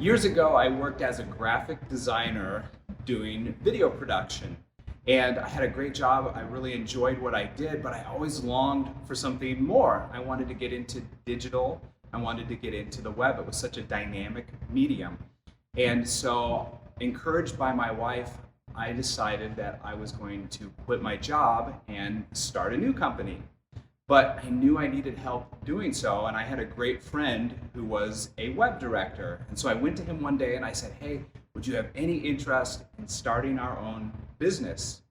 Years ago, I worked as a graphic designer doing video production. And I had a great job. I really enjoyed what I did, but I always longed for something more. I wanted to get into digital. I wanted to get into the web. It was such a dynamic medium. And so, encouraged by my wife, I decided that I was going to quit my job and start a new company. But I knew I needed help doing so, and I had a great friend who was a web director. And so I went to him one day and I said, "Hey, would you have any interest in starting our own business?"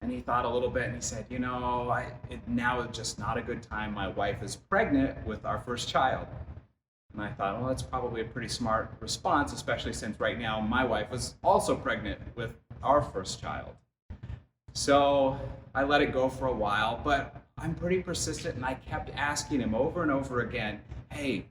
And he thought a little bit and he said, now is just not a good time. My wife is pregnant with our first child. And I thought, well, that's probably a pretty smart response, especially since right now my wife was also pregnant with our first child. So I let it go for a while, but I'm pretty persistent and I kept asking him over and over again, "Hey,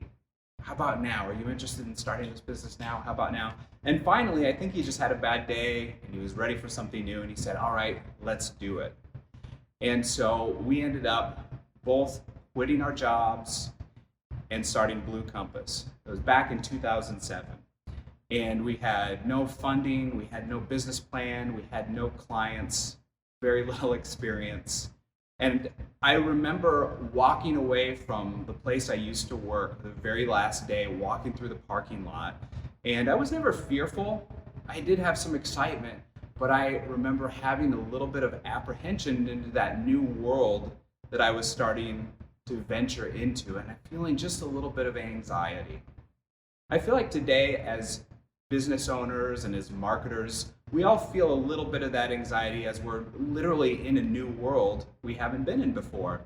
how about now? Are you interested in starting this business now? How about now?" And finally, I think he just had a bad day and he was ready for something new and he said, "All right, let's do it." And so we ended up both quitting our jobs and starting Blue Compass. It was back in 2007. And we had no funding, we had no business plan, we had no clients, very little experience. And I remember walking away from the place I used to work the very last day, walking through the parking lot. And I was never fearful. I did have some excitement, but I remember having a little bit of apprehension into that new world that I was starting to venture into, and I'm feeling just a little bit of anxiety. I feel like today, as business owners and as marketers, we all feel a little bit of that anxiety as we're literally in a new world we haven't been in before.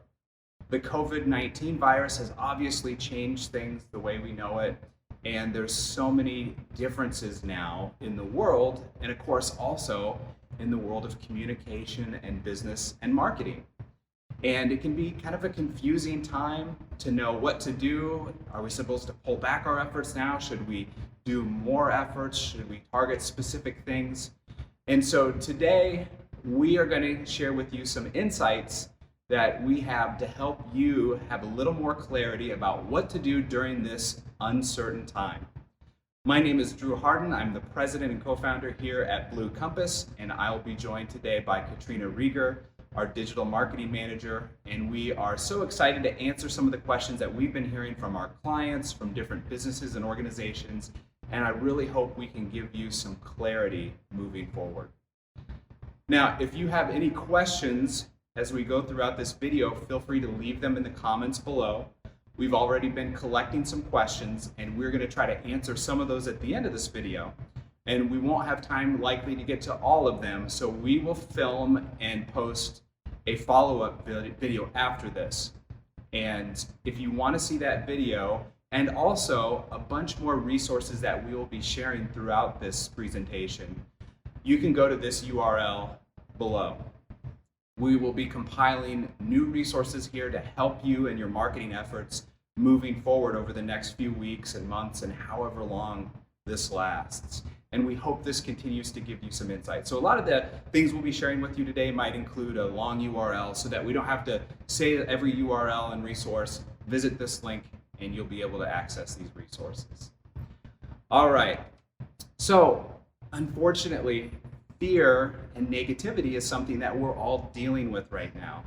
The COVID-19 virus has obviously changed things the way we know it, and there's so many differences now in the world, and of course also in the world of communication and business and marketing. And it can be kind of a confusing time to know what to do. Are we supposed to pull back our efforts now? Should we do more efforts? Should we target specific things? And so today we are going to share with you some insights that we have to help you have a little more clarity about what to do during this uncertain time. My name is Drew Harden. I'm the president and co-founder here at Blue Compass, and I'll be joined today by Katrina Rieger, our digital marketing manager, and we are so excited to answer some of the questions that we've been hearing from our clients, from different businesses and organizations, and I really hope we can give you some clarity moving forward. Now, if you have any questions as we go throughout this video, feel free to leave them in the comments below. We've already been collecting some questions, and we're going to try to answer some of those at the end of this video. And we won't have time likely to get to all of them, so we will film and post a follow-up video after this. And if you want to see that video, and also a bunch more resources that we will be sharing throughout this presentation, you can go to this URL below. We will be compiling new resources here to help you in your marketing efforts moving forward over the next few weeks and months and however long this lasts. And we hope this continues to give you some insight. So a lot of the things we'll be sharing with you today might include a long URL so that we don't have to say every URL and resource. Visit this link and you'll be able to access these resources. All right, so unfortunately, fear and negativity is something that we're all dealing with right now.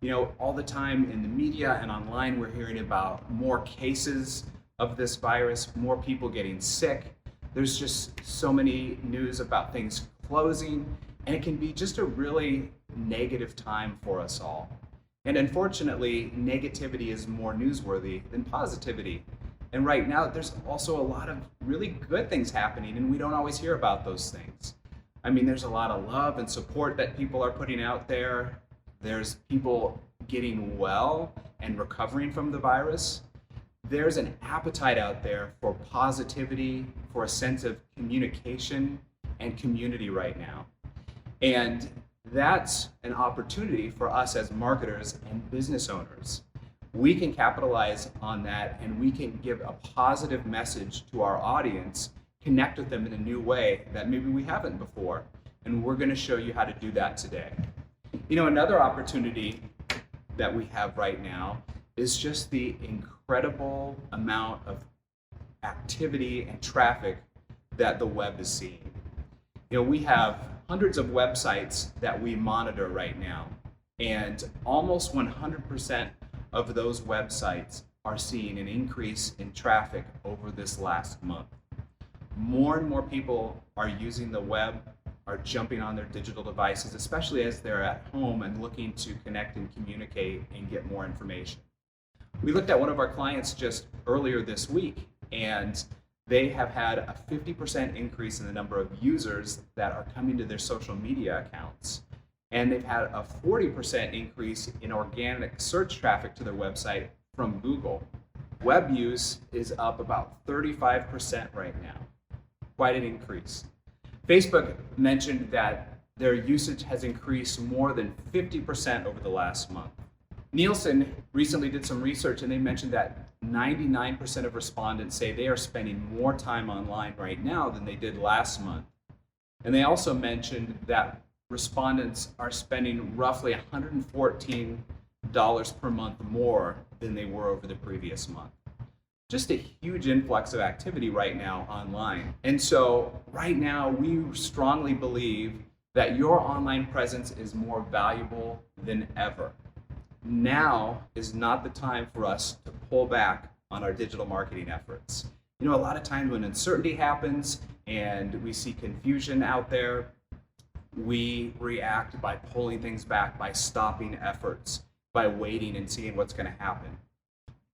You know, all the time in the media and online, we're hearing about more cases of this virus, more people getting sick. There's just so many news about things closing, and it can be just a really negative time for us all. And unfortunately, negativity is more newsworthy than positivity. And right now, there's also a lot of really good things happening, and we don't always hear about those things. I mean, there's a lot of love and support that people are putting out there. There's people getting well and recovering from the virus. There's an appetite out there for positivity, for a sense of communication and community right now. And that's an opportunity for us as marketers and business owners. We can capitalize on that and we can give a positive message to our audience, connect with them in a new way that maybe we haven't before. And we're going to show you how to do that today. You know, another opportunity that we have right now is just the incredible amount of activity and traffic that the web is seeing. We have hundreds of websites that we monitor right now, and almost 100% of those websites are seeing an increase in traffic over this last month. More and more people are using the web, are jumping on their digital devices, especially as they're at home and looking to connect and communicate and get more information. We looked at one of our clients just earlier this week, and they have had a 50% increase in the number of users that are coming to their social media accounts. And they've had a 40% increase in organic search traffic to their website from Google. Web use is up about 35% right now. Quite an increase. Facebook mentioned that their usage has increased more than 50% over the last month. Nielsen recently did some research, and they mentioned that 99% of respondents say they are spending more time online right now than they did last month. And they also mentioned that respondents are spending roughly $114 per month more than they were over the previous month. Just a huge influx of activity right now online. And so right now we strongly believe that your online presence is more valuable than ever. Now is not the time for us to pull back on our digital marketing efforts. A lot of times when uncertainty happens and we see confusion out there, we react by pulling things back, by stopping efforts, by waiting and seeing what's going to happen.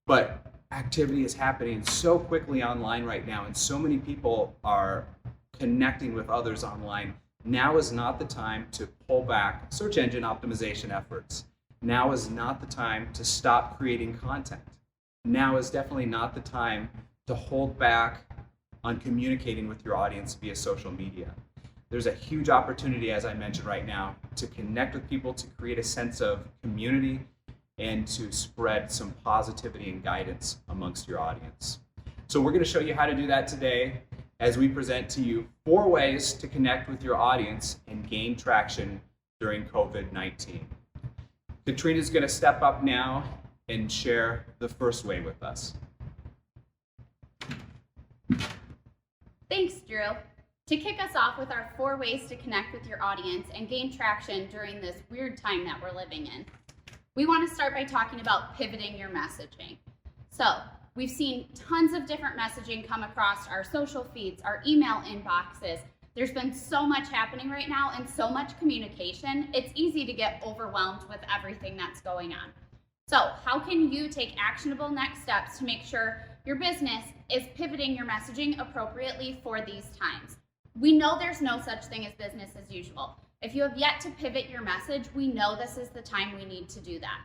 But activity is happening so quickly online right now, and so many people are connecting with others online. Now is not the time to pull back search engine optimization efforts. Now is not the time to stop creating content. Now is definitely not the time to hold back on communicating with your audience via social media. There's a huge opportunity, as I mentioned right now, to connect with people, to create a sense of community, and to spread some positivity and guidance amongst your audience. So we're going to show you how to do that today as we present to you 4 ways to connect with your audience and gain traction during COVID-19. Katrina's going to step up now and share the first way with us. Thanks, Drew. To kick us off with our 4 ways to connect with your audience and gain traction during this weird time that we're living in, we want to start by talking about pivoting your messaging. So we've seen tons of different messaging come across our social feeds, our email inboxes. There's been so much happening right now and so much communication, it's easy to get overwhelmed with everything that's going on. So how can you take actionable next steps to make sure your business is pivoting your messaging appropriately for these times? We know there's no such thing as business as usual. If you have yet to pivot your message, we know this is the time we need to do that.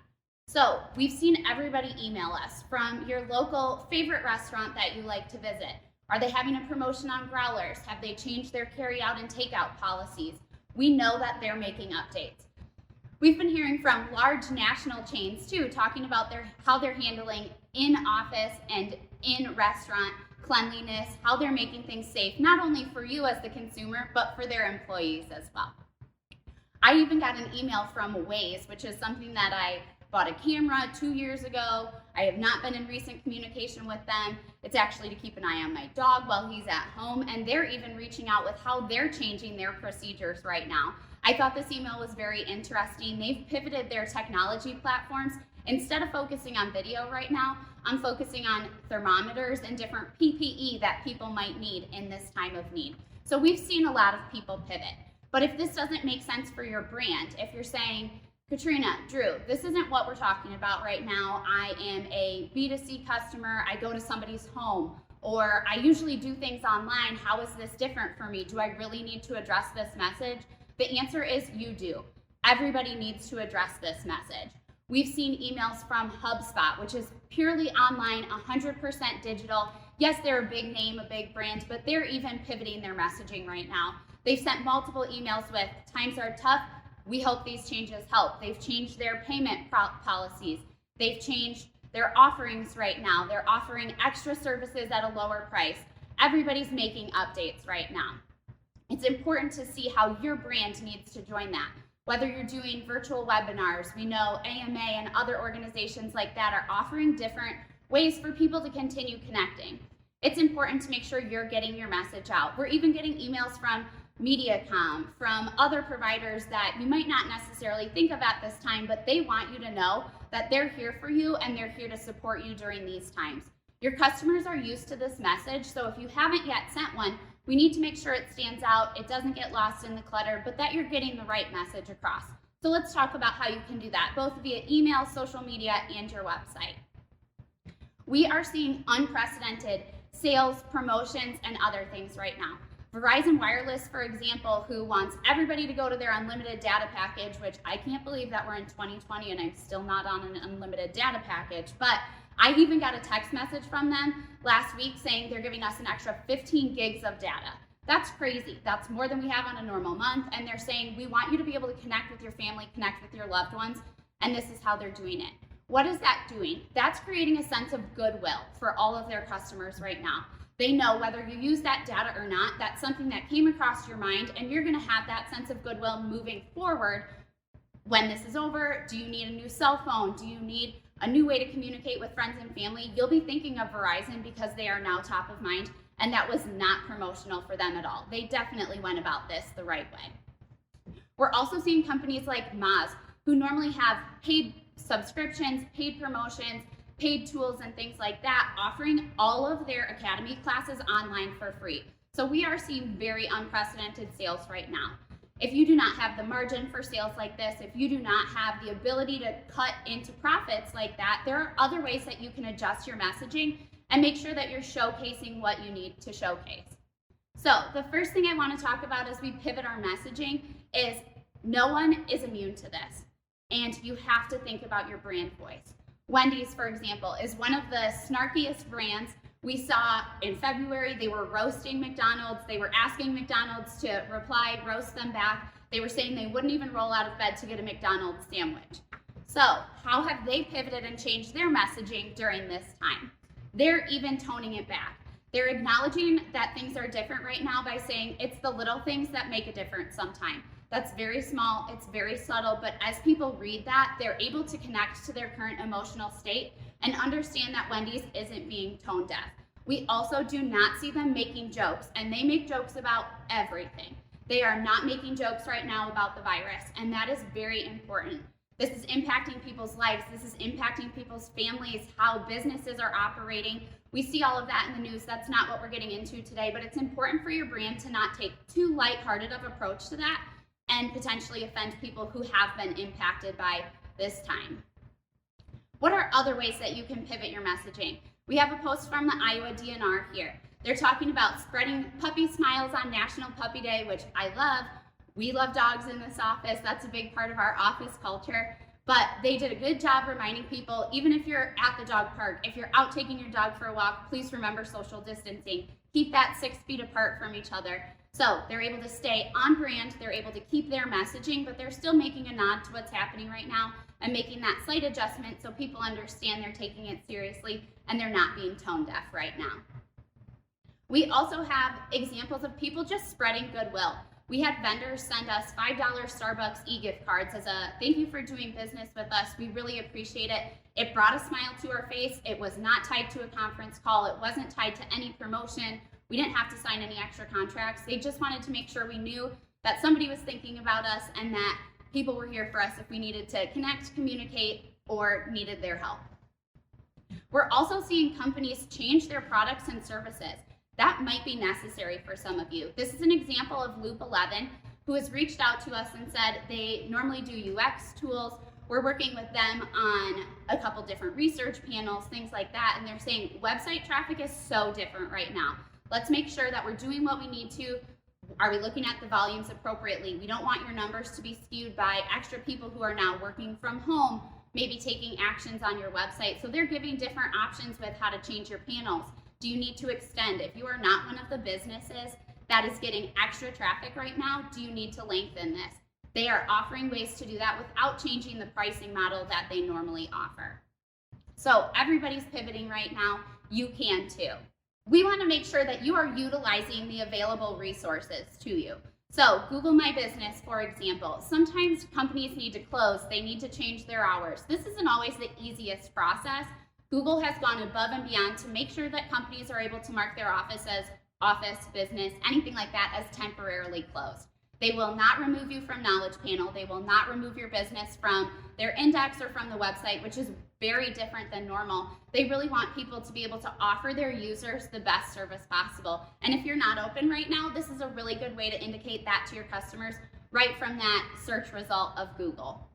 So we've seen everybody email us from your local favorite restaurant that you like to visit. Are they having a promotion on growlers? Have they changed their carry-out and take-out policies? We know that they're making updates. We've been hearing from large national chains too, talking about how they're handling in-office and in-restaurant cleanliness, how they're making things safe, not only for you as the consumer, but for their employees as well. I even got an email from Waze, which is something that I bought a camera 2 years ago. I have not been in recent communication with them. It's actually to keep an eye on my dog while he's at home, and they're even reaching out with how they're changing their procedures right now. I thought this email was very interesting. They've pivoted their technology platforms. Instead of focusing on video right now, I'm focusing on thermometers and different PPE that people might need in this time of need. So we've seen a lot of people pivot. But if this doesn't make sense for your brand, if you're saying, Katrina, Drew, this isn't what we're talking about right now. I am a B2C customer. I go to somebody's home, or I usually do things online. How is this different for me? Do I really need to address this message? The answer is you do. Everybody needs to address this message. We've seen emails from HubSpot, which is purely online, 100% digital. Yes, they're a big name, a big brand, but they're even pivoting their messaging right now. They've sent multiple emails with, times are tough, we hope these changes help. They've changed their payment policies. They've changed their offerings right now. They're offering extra services at a lower price. Everybody's making updates right now. It's important to see how your brand needs to join that. Whether you're doing virtual webinars, we know AMA and other organizations like that are offering different ways for people to continue connecting. It's important to make sure you're getting your message out. We're even getting emails from MediaCom, from other providers that you might not necessarily think of at this time, but they want you to know that they're here for you and they're here to support you during these times. Your customers are used to this message, so if you haven't yet sent one, we need to make sure it stands out, it doesn't get lost in the clutter, but that you're getting the right message across. So let's talk about how you can do that, both via email, social media, and your website. We are seeing unprecedented sales, promotions, and other things right now. Verizon Wireless, for example, who wants everybody to go to their unlimited data package, which I can't believe that we're in 2020 and I'm still not on an unlimited data package, but I even got a text message from them last week saying they're giving us an extra 15 gigs of data. That's crazy. That's more than we have on a normal month, and they're saying we want you to be able to connect with your family, connect with your loved ones, and this is how they're doing it. What is that doing? That's creating a sense of goodwill for all of their customers right now. They know whether you use that data or not, that's something that came across your mind, and you're going to have that sense of goodwill moving forward. When this is over, do you need a new cell phone? Do you need a new way to communicate with friends and family? You'll be thinking of Verizon because they are now top of mind, and that was not promotional for them at all. They definitely went about this the right way. We're also seeing companies like Moz, who normally have paid subscriptions, paid promotions, paid tools, and things like that, offering all of their academy classes online for free. So we are seeing very unprecedented sales right now. If you do not have the margin for sales like this, if you do not have the ability to cut into profits like that, there are other ways that you can adjust your messaging and make sure that you're showcasing what you need to showcase. So the first thing I want to talk about as we pivot our messaging is no one is immune to this, and you have to think about your brand voice. Wendy's, for example, is one of the snarkiest brands. We saw in February, they were roasting McDonald's. They were asking McDonald's to reply, roast them back. They were saying they wouldn't even roll out of bed to get a McDonald's sandwich. So how have they pivoted and changed their messaging during this time? They're even toning it back. They're acknowledging that things are different right now by saying it's the little things that make a difference sometimes. That's very small, it's very subtle, but as people read that, they're able to connect to their current emotional state and understand that Wendy's isn't being tone deaf. We also do not see them making jokes, and they make jokes about everything. They are not making jokes right now about the virus, and that is very important. This is impacting people's lives. This is impacting people's families, how businesses are operating. We see all of that in the news. That's not what we're getting into today, but it's important for your brand to not take too lighthearted of approach to that and potentially offend people who have been impacted by this time. What are other ways that you can pivot your messaging? We have a post from the Iowa DNR here. They're talking about spreading puppy smiles on National Puppy Day, which I love. We love dogs in this office. That's a big part of our office culture. But they did a good job reminding people, even if you're at the dog park, if you're out taking your dog for a walk, please remember social distancing. Keep that 6 feet apart from each other. So they're able to stay on brand, they're able to keep their messaging, but they're still making a nod to what's happening right now and making that slight adjustment so people understand they're taking it seriously and they're not being tone deaf right now. We also have examples of people just spreading goodwill. We had vendors send us $5 Starbucks e-gift cards as a thank you for doing business with us. We really appreciate it. It brought a smile to our face. It was not tied to a conference call. It wasn't tied to any promotion. We didn't have to sign any extra contracts. They just wanted to make sure we knew that somebody was thinking about us and that people were here for us if we needed to connect, communicate, or needed their help. We're also seeing companies change their products and services. That might be necessary for some of you. This is an example of Loop 11, who has reached out to us and said they normally do UX tools. We're working with them on a couple different research panels, things like that, and they're saying website traffic is so different right now. Let's make sure that we're doing what we need to. Are we looking at the volumes appropriately? We don't want your numbers to be skewed by extra people who are now working from home, maybe taking actions on your website. So they're giving different options with how to change your panels. Do you need to extend? If you are not one of the businesses that is getting extra traffic right now, do you need to lengthen this? They are offering ways to do that without changing the pricing model that they normally offer. So everybody's pivoting right now. You can too. We want to make sure that you are utilizing the available resources to you. So Google My Business, for example, sometimes companies need to close, they need to change their hours. This isn't always the easiest process. Google has gone above and beyond to make sure that companies are able to mark their office as office, business, anything like that as temporarily closed. They will not remove you from Knowledge Panel. They will not remove your business from their index or from the website, which is very different than normal. They really want people to be able to offer their users the best service possible. And if you're not open right now, this is a really good way to indicate that to your customers right from that search result of Google.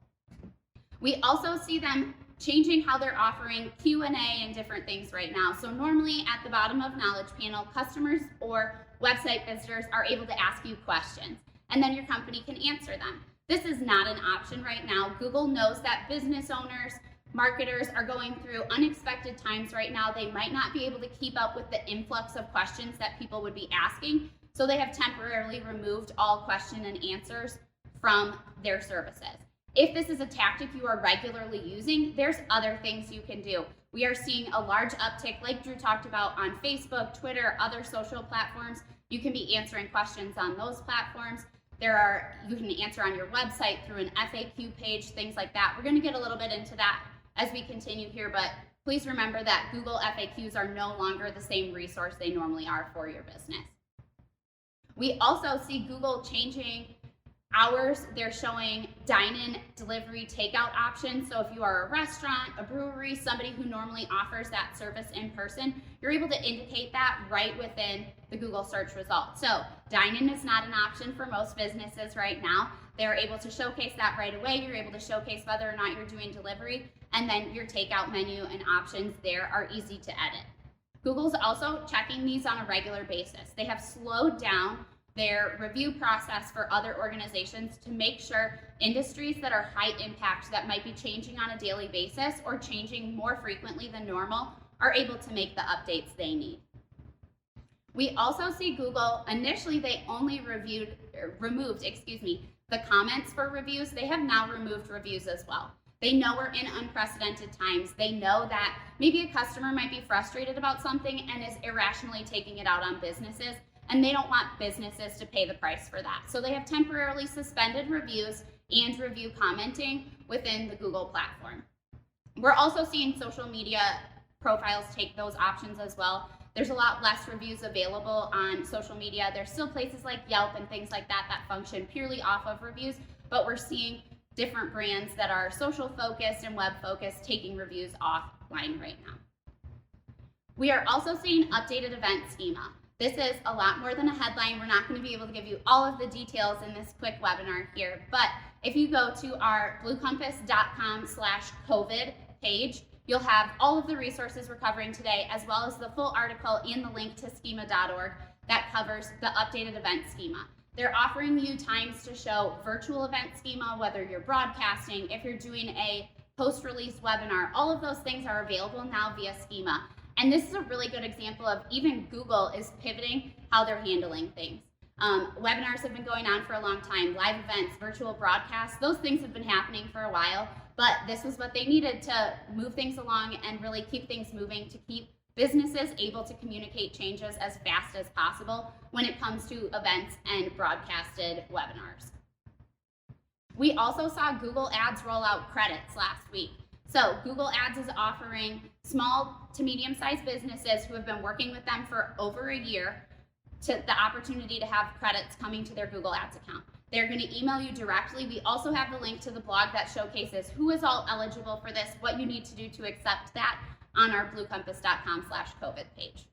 We also see them changing how they're offering Q&A and different things right now. So normally at the bottom of Knowledge Panel, customers or website visitors are able to ask you questions, and then your company can answer them. This is not an option right now. Google knows that business owners, marketers are going through unexpected times right now. They might not be able to keep up with the influx of questions that people would be asking, so they have temporarily removed all question and answers from their services. If this is a tactic you are regularly using, there's other things you can do. We are seeing a large uptick, like Drew talked about, on Facebook, Twitter, other social platforms. You can be answering questions on those platforms. You can answer on your website through an FAQ page, things like that. We're going to get a little bit into that as we continue here, but please remember that Google FAQs are no longer the same resource they normally are for your business. We also see Google changing hours. They're showing dine-in, delivery, takeout options. So if you are a restaurant, a brewery, somebody who normally offers that service in person, you're able to indicate that right within the Google search results. So dine-in is not an option for most businesses right now. They're able to showcase that right away. You're able to showcase whether or not you're doing delivery, and then your takeout menu and options there are easy to edit. Google's also checking these on a regular basis. They have slowed down their review process for other organizations to make sure industries that are high impact, that might be changing on a daily basis or changing more frequently than normal, are able to make the updates they need. We also see Google, initially they only removed the comments for reviews. They have now removed reviews as well. They know we're in unprecedented times. They know that maybe a customer might be frustrated about something and is irrationally taking it out on businesses, and they don't want businesses to pay the price for that. So they have temporarily suspended reviews and review commenting within the Google platform. We're also seeing social media profiles take those options as well. There's a lot less reviews available on social media. There's still places like Yelp and things like that that function purely off of reviews, but we're seeing different brands that are social focused and web focused taking reviews offline right now. We are also seeing updated event schema. This is a lot more than a headline. We're not going to be able to give you all of the details in this quick webinar here, but if you go to our bluecompass.com/COVID page, you'll have all of the resources we're covering today, as well as the full article and the link to schema.org that covers the updated event schema. They're offering you times to show virtual event schema, whether you're broadcasting, if you're doing a post-release webinar, all of those things are available now via schema. And this is a really good example of even Google is pivoting how they're handling things. Webinars have been going on for a long time, live events, virtual broadcasts, those things have been happening for a while, but this was what they needed to move things along and really keep things moving, to keep businesses able to communicate changes as fast as possible when it comes to events and broadcasted webinars. We also saw Google Ads roll out credits last week. So Google Ads is offering small to medium-sized businesses who have been working with them for over a year to the opportunity to have credits coming to their Google Ads account. They're going to email you directly. We also have the link to the blog that showcases who is all eligible for this, what you need to do to accept that on our bluecompass.com/COVID page.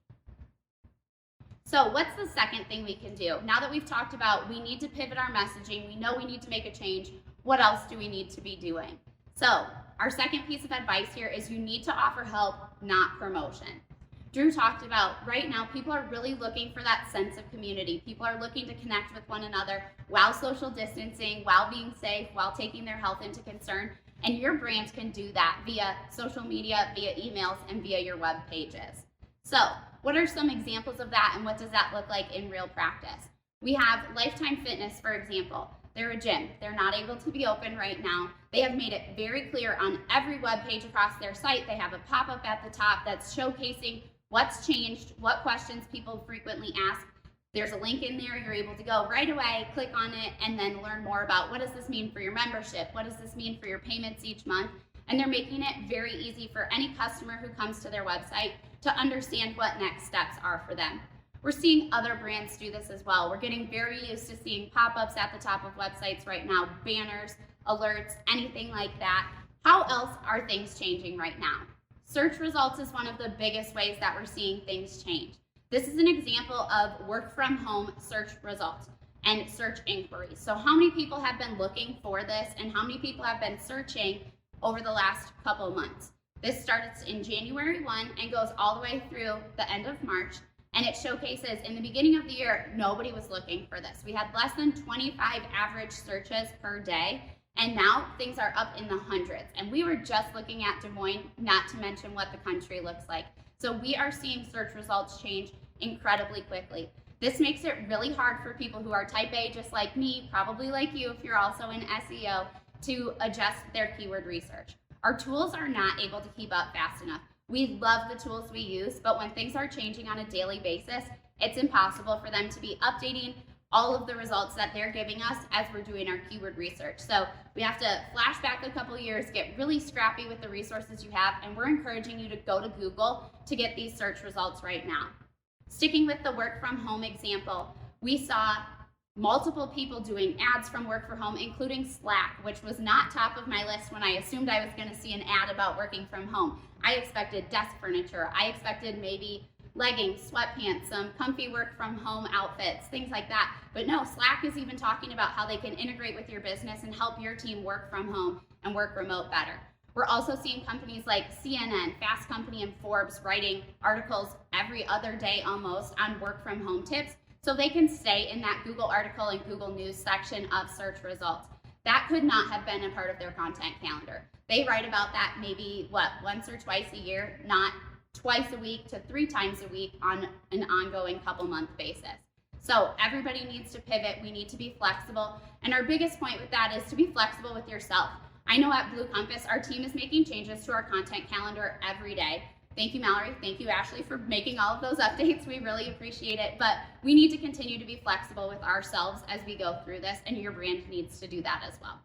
So what's the second thing we can do? Now that we've talked about we need to pivot our messaging, we know we need to make a change, what else do we need to be doing? So our second piece of advice here is you need to offer help, not promotion. Drew talked about right now, people are really looking for that sense of community. People are looking to connect with one another while social distancing, while being safe, while taking their health into concern. And your brand can do that via social media, via emails, and via your web pages. So what are some examples of that, and what does that look like in real practice? We have Lifetime Fitness, for example. They're a gym. They're not able to be open right now. They have made it very clear on every web page across their site. They have a pop-up at the top that's showcasing what's changed, what questions people frequently ask. There's a link in there. You're able to go right away, click on it, and then learn more about what does this mean for your membership? What does this mean for your payments each month? and they're making it very easy for any customer who comes to their website to understand what next steps are for them. We're seeing other brands do this as well. We're getting very used to seeing pop-ups at the top of websites right now, banners, alerts, anything like that. How else are things changing right now? Search results is one of the biggest ways that we're seeing things change. This is an example of work from home search results and search inquiries. So how many people have been looking for this and how many people have been searching over the last couple months? This starts in January 1 and goes all the way through the end of March. And it showcases in the beginning of the year, nobody was looking for this. We had less than 25 average searches per day. And now things are up in the hundreds. And we were just looking at Des Moines, not to mention what the country looks like. So we are seeing search results change incredibly quickly. This makes it really hard for people who are type A, just like me, probably like you if you're also in SEO, to adjust their keyword research. Our tools are not able to keep up fast enough. We love the tools we use, but when things are changing on a daily basis, it's impossible for them to be updating all of the results that they're giving us as we're doing our keyword research. So we have to flash back a couple years, get really scrappy with the resources you have, and we're encouraging you to go to Google to get these search results right now. Sticking with the work from home example, we saw multiple people doing ads from work from home, including Slack, which was not top of my list when I assumed I was going to see an ad about working from home. I expected desk furniture. I expected maybe leggings, sweatpants, some comfy work from home outfits, things like that. But no, Slack is even talking about how they can integrate with your business and help your team work from home and work remote better. We're also seeing companies like CNN, Fast Company, and Forbes writing articles every other day almost on work from home tips so they can stay in that Google article and Google News section of search results. That could not have been a part of their content calendar. They write about that maybe, once or twice a year, not twice a week to 3 times a week on an ongoing couple month basis. So everybody needs to pivot. We need to be flexible. And our biggest point with that is to be flexible with yourself. I know at Blue Compass, our team is making changes to our content calendar every day. Thank you, Mallory. Thank you, Ashley, for making all of those updates. We really appreciate it. But we need to continue to be flexible with ourselves as we go through this, and your brand needs to do that as well.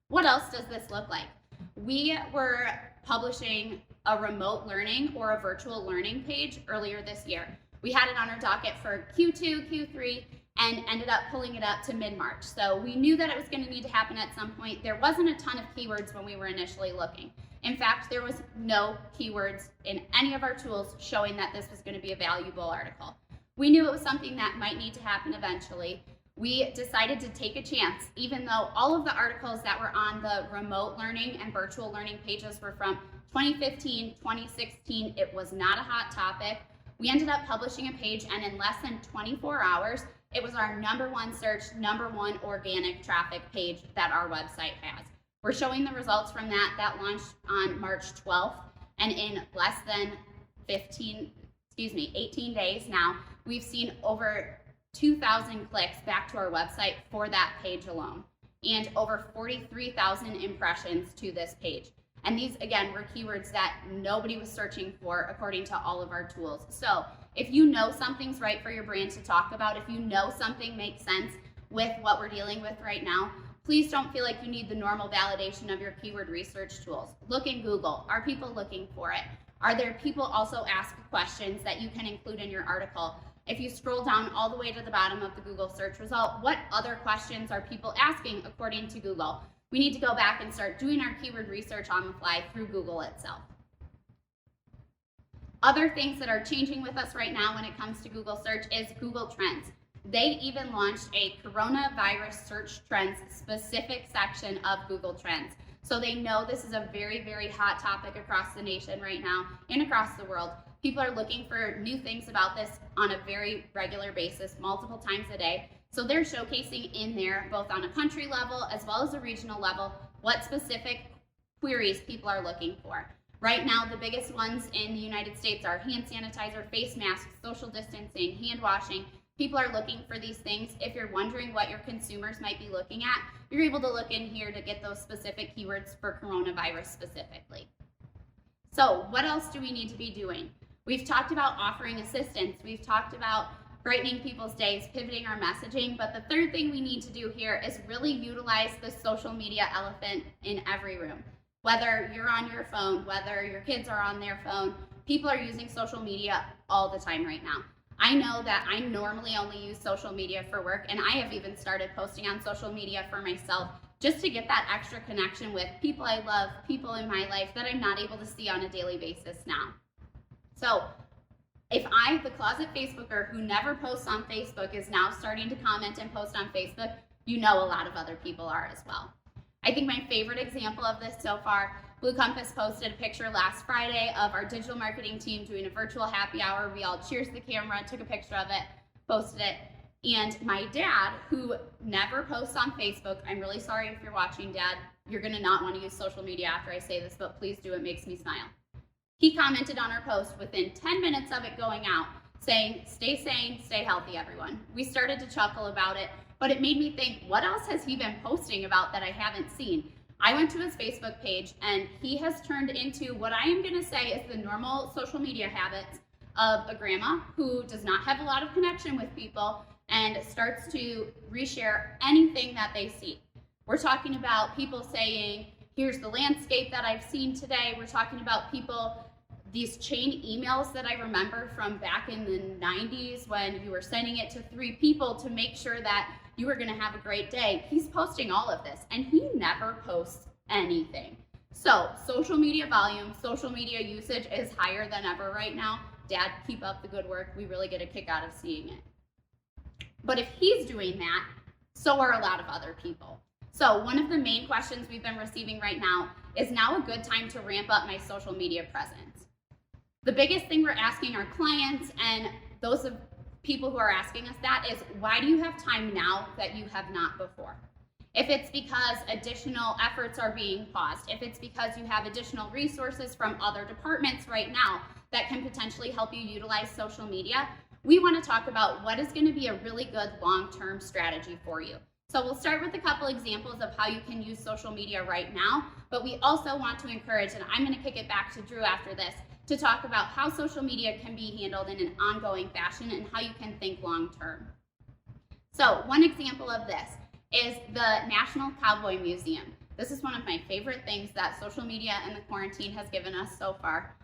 What else does this look like? We were publishing a remote learning or a virtual learning page earlier this year. We had it on our docket for Q2, Q3, and ended up pulling it up to mid-March. So we knew that it was going to need to happen at some point. There wasn't a ton of keywords when we were initially looking. In fact, there was no keywords in any of our tools showing that this was going to be a valuable article. We knew it was something that might need to happen eventually. We decided to take a chance, even though all of the articles that were on the remote learning and virtual learning pages were from 2015, 2016. It was not a hot topic. We ended up publishing a page, and in less than 24 hours, it was our #1 search, #1 organic traffic page that our website has. We're showing the results from that launched on March 12th, and in less than 18 days now, we've seen over 2,000 clicks back to our website for that page alone, and over 43,000 impressions to this page. And these, again, were keywords that nobody was searching for according to all of our tools. So if you know something's right for your brand to talk about, if you know something makes sense with what we're dealing with right now, please don't feel like you need the normal validation of your keyword research tools. Look in Google. Are people looking for it? Are there people also ask questions that you can include in your article? If you scroll down all the way to the bottom of the Google search result, what other questions are people asking according to Google? We need to go back and start doing our keyword research on the fly through Google itself. Other things that are changing with us right now when it comes to Google search is Google Trends. They even launched a coronavirus search trends specific section of Google Trends. So they know this is a very, very hot topic across the nation right now and across the world. People are looking for new things about this on a very regular basis, multiple times a day. So they're showcasing in there, both on a country level as well as a regional level, what specific queries people are looking for. Right now, the biggest ones in the United States are hand sanitizer, face masks, social distancing, hand washing. People are looking for these things. If you're wondering what your consumers might be looking at, you're able to look in here to get those specific keywords for coronavirus specifically. So what else do we need to be doing? We've talked about offering assistance. We've talked about brightening people's days, pivoting our messaging. But the third thing we need to do here is really utilize the social media elephant in every room. Whether you're on your phone, whether your kids are on their phone, people are using social media all the time right now. I know that I normally only use social media for work, and I have even started posting on social media for myself just to get that extra connection with people I love, people in my life that I'm not able to see on a daily basis now. So if I, the closet Facebooker who never posts on Facebook, is now starting to comment and post on Facebook, you know a lot of other people are as well. I think my favorite example of this so far, Blue Compass posted a picture last Friday of our digital marketing team doing a virtual happy hour. We all cheersed the camera, took a picture of it, posted it. And my dad, who never posts on Facebook, I'm really sorry if you're watching, Dad. You're going to not want to use social media after I say this, but please do. It makes me smile. He commented on our post within 10 minutes of it going out, saying, "Stay sane, stay healthy, everyone." We started to chuckle about it, but it made me think, what else has he been posting about that I haven't seen? I went to his Facebook page, and he has turned into what I am going to say is the normal social media habits of a grandma who does not have a lot of connection with people and starts to reshare anything that they see. We're talking about people saying, "Here's the landscape that I've seen today." We're talking about people, these chain emails that I remember from back in the 90s when you were sending it to 3 people to make sure that you were going to have a great day. He's posting all of this, and he never posts anything. So social media volume, social media usage is higher than ever right now. Dad, keep up the good work. We really get a kick out of seeing it. But if he's doing that, so are a lot of other people. So one of the main questions we've been receiving right now is now a good time to ramp up my social media presence? The biggest thing we're asking our clients and those of people who are asking us that is, why do you have time now that you have not before? If it's because additional efforts are being paused, if it's because you have additional resources from other departments right now that can potentially help you utilize social media, we want to talk about what is going to be a really good long-term strategy for you. So we'll start with a couple examples of how you can use social media right now, but we also want to encourage, and I'm going to kick it back to Drew after this, to talk about how social media can be handled in an ongoing fashion and how you can think long-term. So one example of this is the National Cowboy Museum. This is one of my favorite things that social media and the quarantine has given us so far.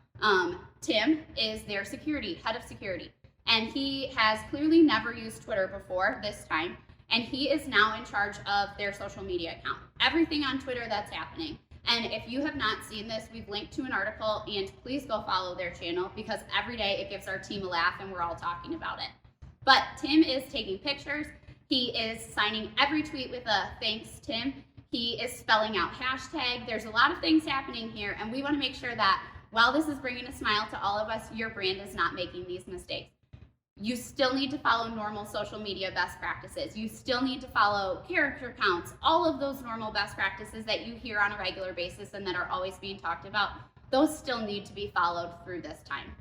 Tim is their head of security, and he has clearly never used Twitter before this time, and he is now in charge of their social media account. Everything on Twitter that's happening. And if you have not seen this, we've linked to an article, and please go follow their channel because every day it gives our team a laugh and we're all talking about it. But Tim is taking pictures. He is signing every tweet with a "thanks, Tim." He is spelling out hashtag. There's a lot of things happening here, and we want to make sure that while this is bringing a smile to all of us, your brand is not making these mistakes. You still need to follow normal social media best practices. You still need to follow character counts, all of those normal best practices that you hear on a regular basis and that are always being talked about. Those still need to be followed through this time.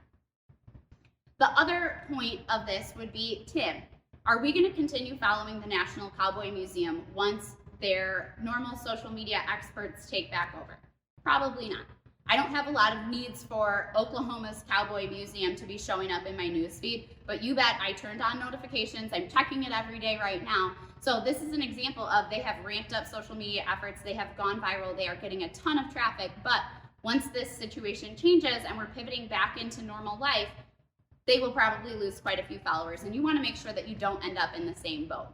The other point of this would be, Tim, are we going to continue following the National Cowboy Museum once their normal social media experts take back over? Probably not. I don't have a lot of needs for Oklahoma's Cowboy Museum to be showing up in my newsfeed, but you bet I turned on notifications. I'm checking it every day right now. So this is an example of they have ramped up social media efforts. They have gone viral. They are getting a ton of traffic. But once this situation changes and we're pivoting back into normal life, they will probably lose quite a few followers. And you want to make sure that you don't end up in the same boat.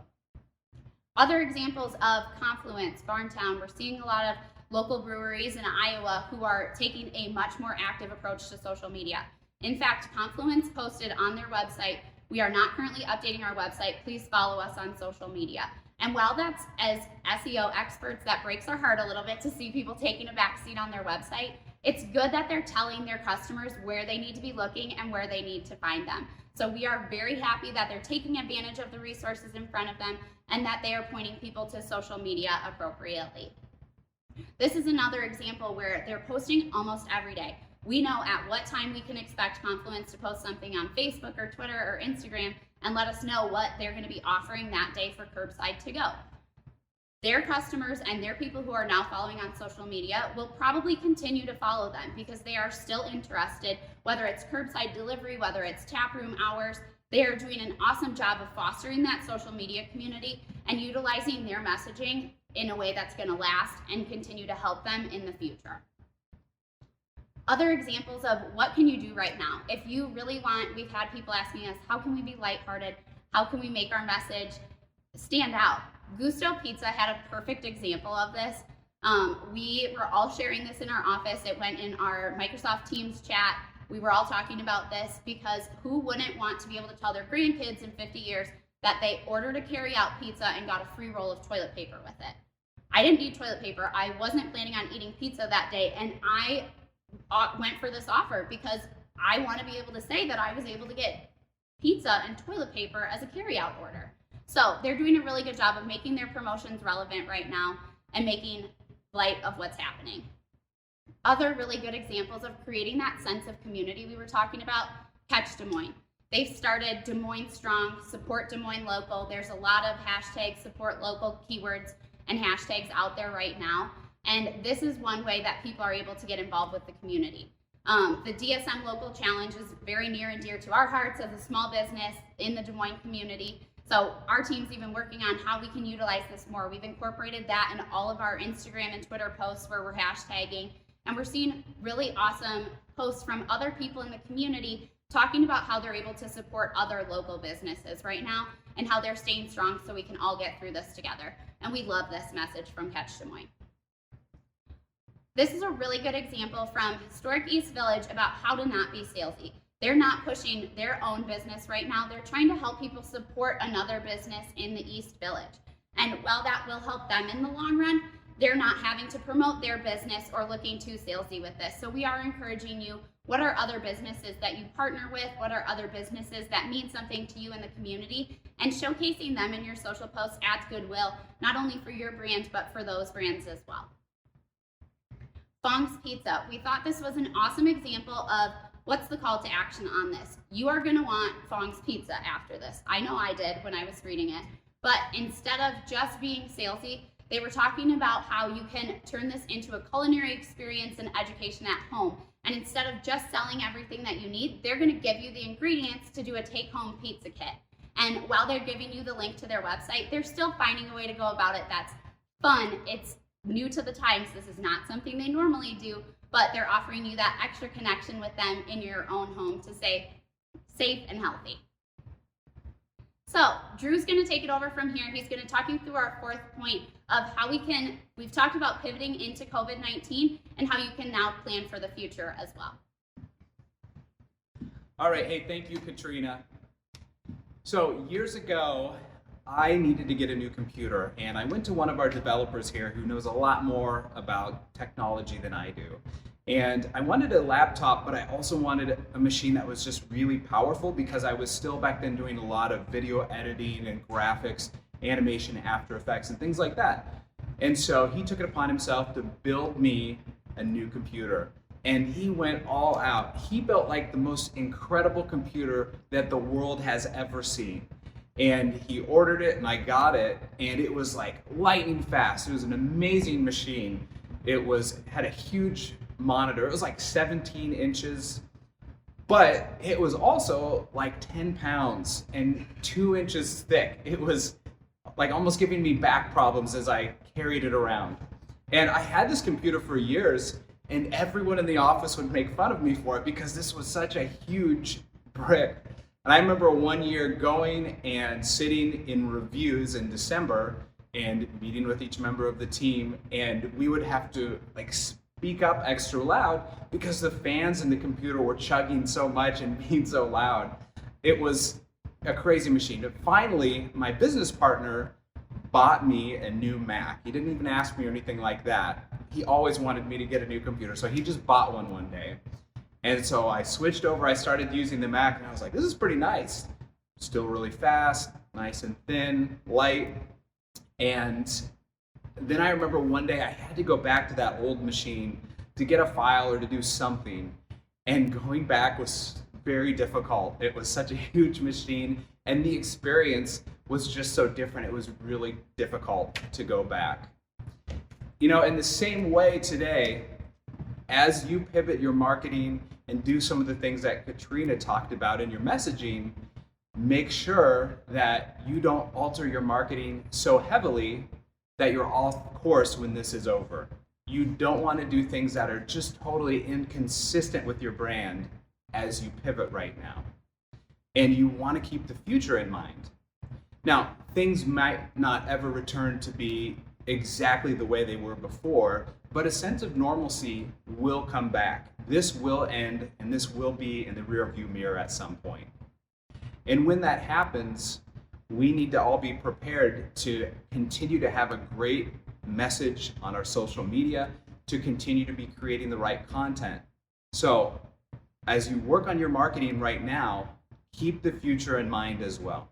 Other examples of Confluence, Barntown, we're seeing a lot of local breweries in Iowa who are taking a much more active approach to social media. In fact, Confluence posted on their website, "We are not currently updating our website. Please follow us on social media." And while that's, as SEO experts, that breaks our heart a little bit to see people taking a backseat on their website, it's good that they're telling their customers where they need to be looking and where they need to find them. So we are very happy that they're taking advantage of the resources in front of them and that they are pointing people to social media appropriately. This is another example where they're posting almost every day. We know at what time we can expect Confluence to post something on Facebook or Twitter or Instagram and let us know what they're going to be offering that day for curbside to go. Their customers and their people who are now following on social media will probably continue to follow them because they are still interested, whether it's curbside delivery, whether it's taproom hours. They are doing an awesome job of fostering that social media community and utilizing their messaging in a way that's going to last and continue to help them in the future. Other examples of what can you do right now? If you really want, we've had people asking us, how can we be lighthearted? How can we make our message stand out? Gusto Pizza had a perfect example of this. We were all sharing this in our office. It went in our Microsoft Teams chat. We were all talking about this because who wouldn't want to be able to tell their grandkids in 50 years that they ordered a carry-out pizza and got a free roll of toilet paper with it? I didn't need toilet paper. I wasn't planning on eating pizza that day, and I went for this offer because I want to be able to say that I was able to get pizza and toilet paper as a carry-out order. So they're doing a really good job of making their promotions relevant right now and making light of what's happening. Other really good examples of creating that sense of community we were talking about, Catch Des Moines. They've started Des Moines Strong, support Des Moines Local. There's a lot of hashtag support local keywords and hashtags out there right now. And this is one way that people are able to get involved with the community. The DSM Local Challenge is very near and dear to our hearts as a small business in the Des Moines community. So our team's even working on how we can utilize this more. We've incorporated that in all of our Instagram and Twitter posts where we're hashtagging. And we're seeing really awesome posts from other people in the community talking about how they're able to support other local businesses right now and how they're staying strong so we can all get through this together. And we love this message from Catch Des Moines. This is a really good example from Historic East Village about how to not be salesy. They're not pushing their own business right now. They're trying to help people support another business in the East Village. And while that will help them in the long run, they're not having to promote their business or looking too salesy with this. So we are encouraging you, what are other businesses that you partner with? What are other businesses that mean something to you in the community? And showcasing them in your social posts adds goodwill, not only for your brand, but for those brands as well. Fong's Pizza. We thought this was an awesome example of what's the call to action on this. You are gonna want Fong's Pizza after this. I know I did when I was reading it. But instead of just being salesy, they were talking about how you can turn this into a culinary experience and education at home. And instead of just selling everything that you need, they're gonna give you the ingredients to do a take-home pizza kit. And while they're giving you the link to their website, they're still finding a way to go about it that's fun. It's new to the times. This is not something they normally do, but they're offering you that extra connection with them in your own home to stay safe and healthy. So Drew's going to take it over from here. He's going to talk you through our fourth point of how we've talked about pivoting into COVID-19 and how you can now plan for the future as well. All right, hey, thank you, Katrina. So years ago, I needed to get a new computer, and I went to one of our developers here who knows a lot more about technology than I do. And I wanted a laptop, but I also wanted a machine that was just really powerful because I was still back then doing a lot of video editing and graphics, animation, After Effects, and things like that. And so he took it upon himself to build me a new computer. And he went all out. He built like the most incredible computer that the world has ever seen. And he ordered it and I got it, and it was like lightning fast. It was an amazing machine. It had a huge monitor. It was like 17 inches, but it was also like 10 pounds and 2 inches thick. It was like almost giving me back problems as I carried it around. And I had this computer for years, and everyone in the office would make fun of me for it because this was such a huge brick. And I remember one year going and sitting in reviews in December and meeting with each member of the team, and we would have to like speak up extra loud because the fans in the computer were chugging so much and being so loud. It was a crazy machine. But finally, my business partner bought me a new Mac. He didn't even ask me or anything like that. He always wanted me to get a new computer, so he just bought one day. And so I switched over, I started using the Mac, and I was like, this is pretty nice. Still really fast, nice and thin, light. And then I remember one day I had to go back to that old machine to get a file or to do something. And going back was very difficult. It was such a huge machine, and the experience was just so different. It was really difficult to go back. You know, in the same way today, as you pivot your marketing and do some of the things that Katrina talked about in your messaging, make sure that you don't alter your marketing so heavily that you're off course when this is over. You don't want to do things that are just totally inconsistent with your brand as you pivot right now. And you want to keep the future in mind. Now, things might not ever return to be exactly the way they were before, but a sense of normalcy will come back. This will end, and this will be in the rearview mirror at some point. And when that happens, we need to all be prepared to continue to have a great message on our social media, to continue to be creating the right content. So, as you work on your marketing right now, keep the future in mind as well.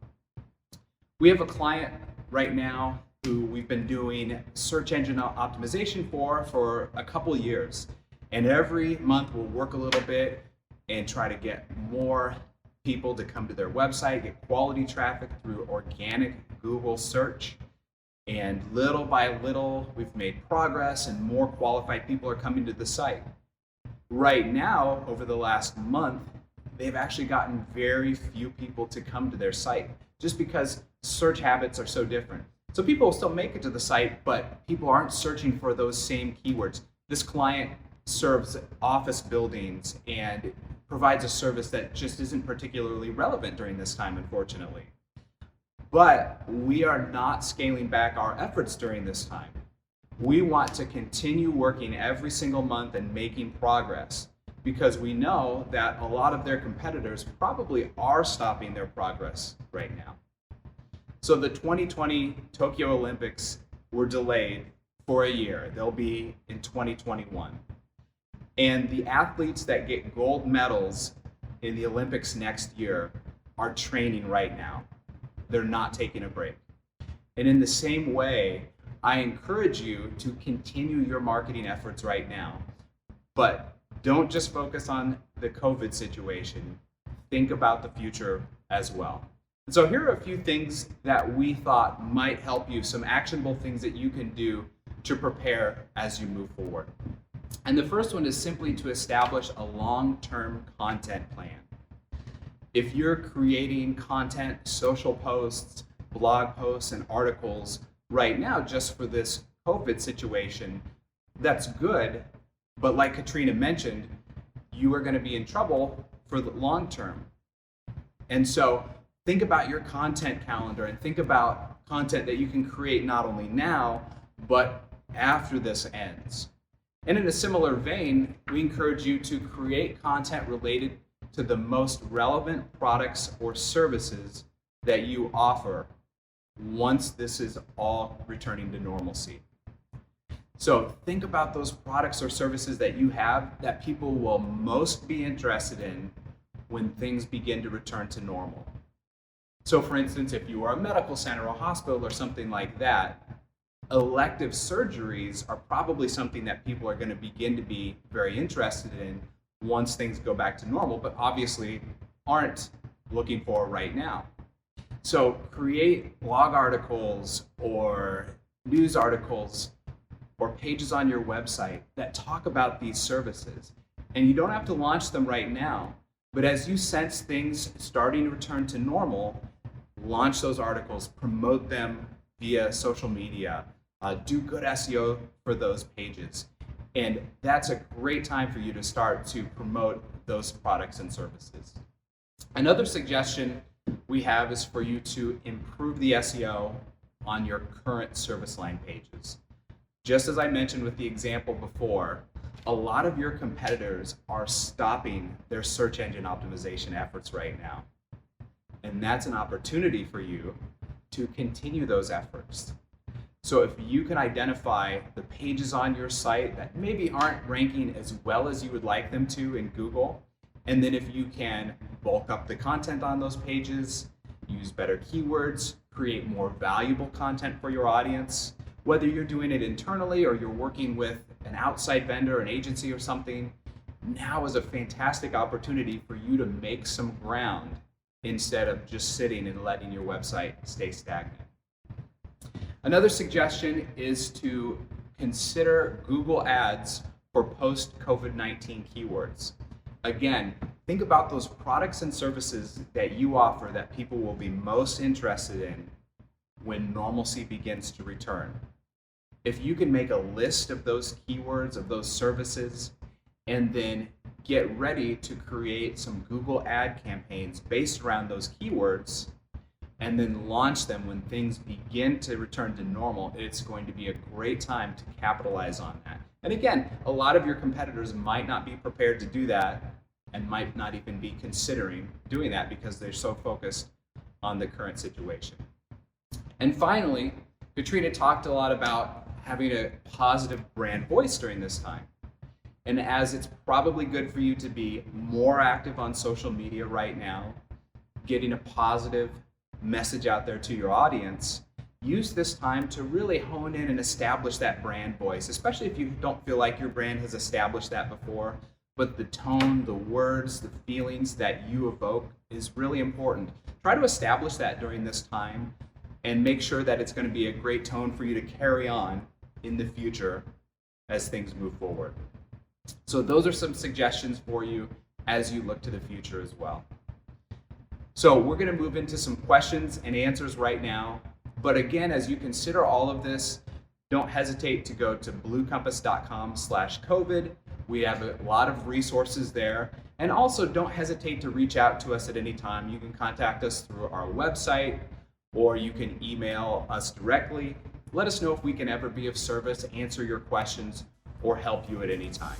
We have a client right now who we've been doing search engine optimization for a couple years. And every month we'll work a little bit and try to get more people to come to their website, get quality traffic through organic Google search. And little by little, we've made progress and more qualified people are coming to the site. Right now, over the last month, they've actually gotten very few people to come to their site just because search habits are so different. So people will still make it to the site, but people aren't searching for those same keywords. This client serves office buildings and provides a service that just isn't particularly relevant during this time, unfortunately. But we are not scaling back our efforts during this time. We want to continue working every single month and making progress because we know that a lot of their competitors probably are stopping their progress right now. So the 2020 Tokyo Olympics were delayed for a year. They'll be in 2021. And the athletes that get gold medals in the Olympics next year are training right now. They're not taking a break. And in the same way, I encourage you to continue your marketing efforts right now. But don't just focus on the COVID situation. Think about the future as well. And so here are a few things that we thought might help you, some actionable things that you can do to prepare as you move forward. And the first one is simply to establish a long-term content plan. If you're creating content, social posts, blog posts, and articles right now just for this COVID situation, that's good. But like Katrina mentioned, you are going to be in trouble for the long term. And so think about your content calendar and think about content that you can create not only now, but after this ends. And in a similar vein, we encourage you to create content related to the most relevant products or services that you offer once this is all returning to normalcy. So think about those products or services that you have that people will most be interested in when things begin to return to normal. So for instance, if you are a medical center or hospital or something like that, elective surgeries are probably something that people are going to begin to be very interested in once things go back to normal, but obviously aren't looking for right now. So create blog articles or news articles or pages on your website that talk about these services. And you don't have to launch them right now, but as you sense things starting to return to normal, launch those articles, promote them via social media, do good SEO for those pages. And that's a great time for you to start to promote those products and services. Another suggestion we have is for you to improve the SEO on your current service line pages. Just as I mentioned with the example before, a lot of your competitors are stopping their search engine optimization efforts right now. And that's an opportunity for you to continue those efforts. So if you can identify the pages on your site that maybe aren't ranking as well as you would like them to in Google, and then if you can bulk up the content on those pages, use better keywords, create more valuable content for your audience, whether you're doing it internally or you're working with an outside vendor, an agency or something, now is a fantastic opportunity for you to make some ground instead of just sitting and letting your website stay stagnant. Another suggestion is to consider Google Ads for post-COVID-19 keywords. Again, think about those products and services that you offer that people will be most interested in when normalcy begins to return. if you can make a list of those keywords, of those services, and then get ready to create some Google ad campaigns based around those keywords, and then launch them when things begin to return to normal, it's going to be a great time to capitalize on that. And again, a lot of your competitors might not be prepared to do that and might not even be considering doing that because they're so focused on the current situation. And finally, Katrina talked a lot about having a positive brand voice during this time. And as it's probably good for you to be more active on social media right now, getting a positive message out there to your audience, use this time to really hone in and establish that brand voice, especially if you don't feel like your brand has established that before. But the tone, the words, the feelings that you evoke is really important. Try to establish that during this time and make sure that it's going to be a great tone for you to carry on in the future as things move forward. So those are some suggestions for you as you look to the future as well. So we're going to move into some questions and answers right now. But again, as you consider all of this, don't hesitate to go to bluecompass.com/COVID. We have a lot of resources there. And also don't hesitate to reach out to us at any time. You can contact us through our website, or you can email us directly. Let us know if we can ever be of service, answer your questions, or help you at any time.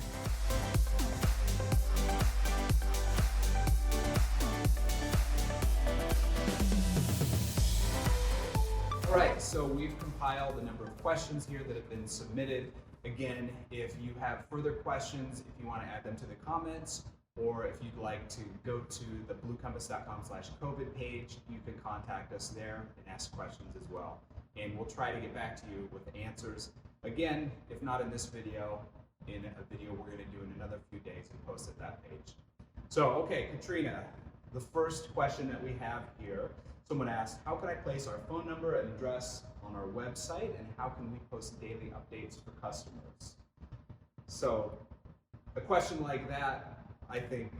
All right, so we've compiled a number of questions here that have been submitted. Again, if you have further questions, if you want to add them to the comments, or if you'd like to go to the bluecompass.com/COVID page, you can contact us there and ask questions as well. And we'll try to get back to you with answers. Again, if not in this video, in a video we're going to do in another few days and post at that page. So, okay, Katrina, the first question that we have here, someone asked, how can I place our phone number and address on our website, and how can we post daily updates for customers? So, a question like that, I think,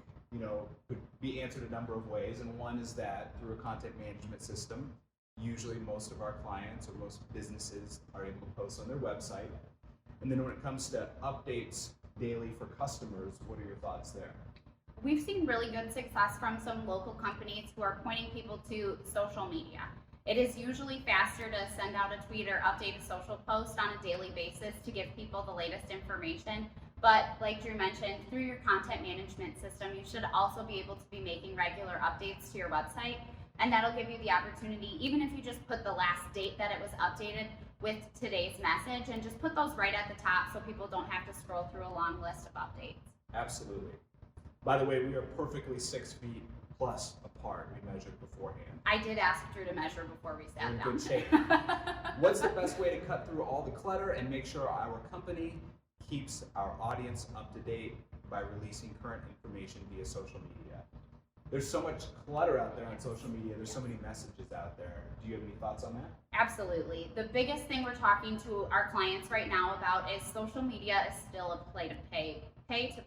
could be answered a number of ways, and one is that through a content management system, usually most of our clients or most businesses are able to post on their website. And then when it comes to updates daily for customers, what are your thoughts there? We've seen really good success from some local companies who are pointing people to social media. It is usually faster to send out a tweet or update a social post on a daily basis to give people the latest information. But like Drew mentioned, through your content management system, you should also be able to be making regular updates to your website. And that'll give you the opportunity, even if you just put the last date that it was updated with today's message, and just put those right at the top so people don't have to scroll through a long list of updates. Absolutely. By the way, we are perfectly 6 feet plus apart. We measured beforehand. I did ask Drew to measure before we sat in down. Good shape. What's the best way to cut through all the clutter and make sure our company keeps our audience up to date by releasing current information via social media? There's so much clutter out there on social media. There's so many messages out there. Do you have any thoughts on that? Absolutely. The biggest thing we're talking to our clients right now about is social media is still a pay to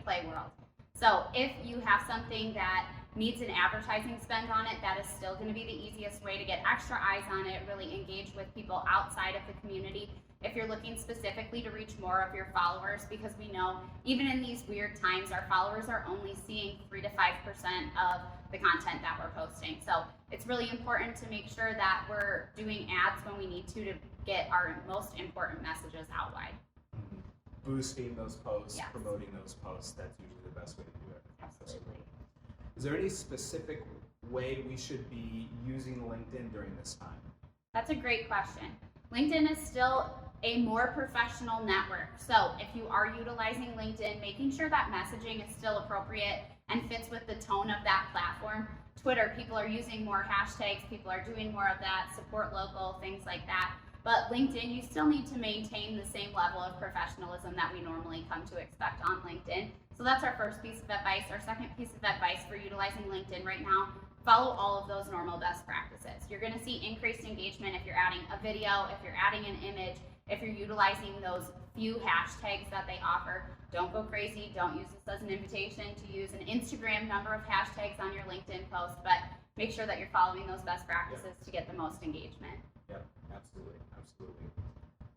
play world. So if you have something that needs an advertising spend on it, that is still going to be the easiest way to get extra eyes on it, really engage with people outside of the community. If you're looking specifically to reach more of your followers, because we know even in these weird times, our followers are only seeing 3 to 5% of the content that we're posting. So it's really important to make sure that we're doing ads when we need to get our most important messages out wide. Boosting those posts, Yes. promoting those posts, that's usually the best way to do it. Absolutely. Is there any specific way we should be using LinkedIn during this time? That's a great question. LinkedIn is still a more professional network. So if you are utilizing LinkedIn, making sure that messaging is still appropriate and fits with the tone of that platform. Twitter, people are using more hashtags, people are doing more of that, support local, things like that. But LinkedIn, you still need to maintain the same level of professionalism that we normally come to expect on LinkedIn. So that's our first piece of advice. Our second piece of advice for utilizing LinkedIn right now, follow all of those normal best practices. You're going to see increased engagement if you're adding a video, if you're adding an image, if you're utilizing those few hashtags that they offer. Don't go crazy. Don't use this as an invitation to use an Instagram number of hashtags on your LinkedIn post, but make sure that you're following those best practices to get the most engagement. Yep, absolutely, absolutely.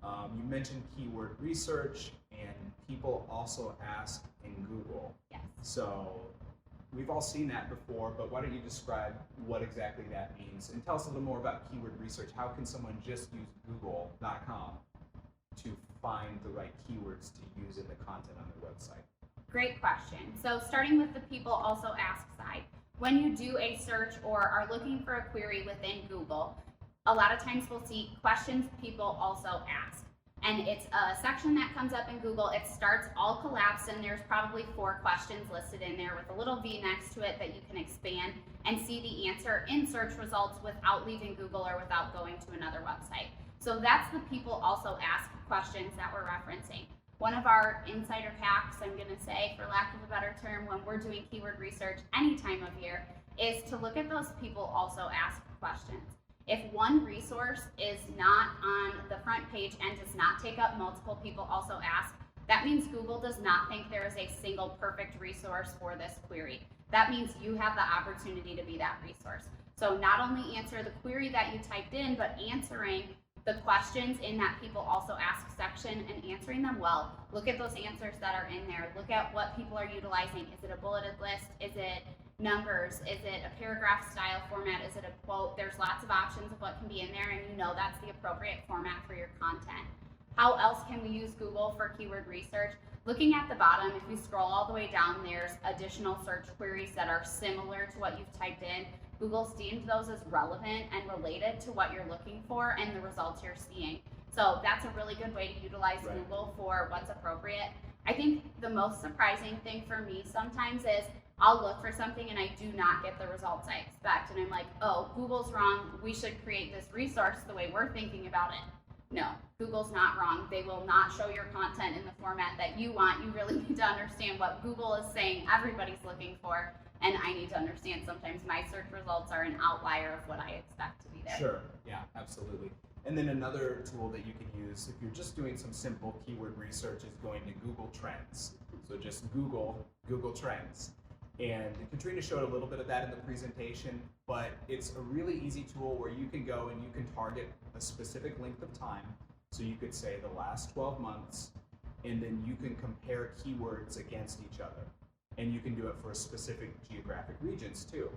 You mentioned keyword research, and people also ask in Google. Yes. So we've all seen that before, but why don't you describe what exactly that means and tell us a little more about keyword research. How can someone just use google.com to find the right keywords to use in the content on their website? Great question. So starting with the people also ask side, when you do a search or are looking for a query within Google, a lot of times we'll see questions people also ask. And it's a section that comes up in Google. It starts all collapsed, and there's probably 4 questions listed in there with a little V next to it that you can expand and see the answer in search results without leaving Google or without going to another website. So that's the people also ask questions that we're referencing. One of our insider hacks, I'm going to say, for lack of a better term, when we're doing keyword research any time of year, is to look at those people also ask questions. If one resource is not on the front page and does not take up multiple people also ask, that means Google does not think there is a single perfect resource for this query. That means you have the opportunity to be that resource. So not only answer the query that you typed in, but answering the questions in that people also ask section and answering them well. Look at those answers that are in there. Look at what people are utilizing. Is it a bulleted list? Is it numbers? Is it a paragraph style format? Is it a quote? There's lots of options of what can be in there, and you know that's the appropriate format for your content. How else can we use Google for keyword research? Looking at the bottom, if you scroll all the way down, there's additional search queries that are similar to what you've typed in. Google's deemed those as relevant and related to what you're looking for and the results you're seeing. So that's a really good way to utilize Google for what's appropriate. I think the most surprising thing for me sometimes is I'll look for something and I do not get the results I expect. And I'm like, oh, Google's wrong. We should create this resource the way we're thinking about it. No, Google's not wrong. They will not show your content in the format that you want. You really need to understand what Google is saying everybody's looking for. And I need to understand sometimes my search results are an outlier of what I expect to be there. Sure, yeah, absolutely. And then another tool that you can use if you're just doing some simple keyword research is going to Google Trends. So just Google Trends. And Katrina showed a little bit of that in the presentation, but it's a really easy tool where you can go and you can target a specific length of time. So you could say the last 12 months, and then you can compare keywords against each other. And you can do it for specific geographic regions too.